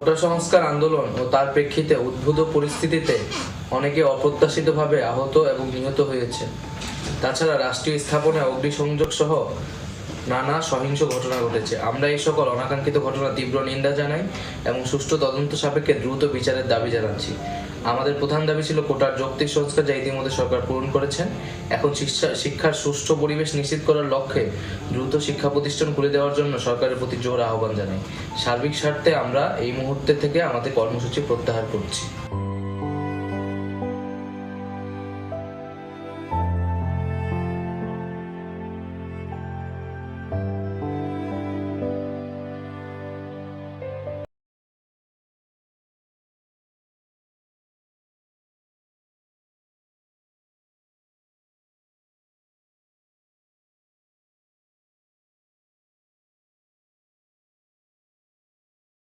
কোটা সংস্কার আন্দোলন ও তার প্রেক্ষিতে উদ্ভূত পরিস্থিতিতে অনেকে অপ্রত্যাশিতভাবে আহত এবং নিহত হয়েছে। তাছাড়া রাষ্ট্রীয় স্থাপনায় অগ্নিসংযোগ সহ নানা সহিংস ঘটনা ঘটেছে। আমরা এই সকল অনাকাঙ্ক্ষিত ঘটনা তীব্র নিন্দা জানাই এবং সুষ্ঠু তদন্ত সাপেক্ষে দ্রুত বিচারের দাবি জানাচ্ছি। আমাদের প্রধান দাবি ছিল কোটার যৌক্তিক সংস্কার, যা ইতিমধ্যে সরকার পূরণ করেছেন। এখন শিক্ষার সুষ্ঠু পরিবেশ নিশ্চিত করার লক্ষ্যে দ্রুত শিক্ষা প্রতিষ্ঠান খুলে দেওয়ার জন্য সরকারের প্রতি জোর আহ্বান জানাই। সার্বিক স্বার্থে আমরা এই মুহূর্তে থেকে আমাদের কর্মসূচি প্রত্যাহার করছি।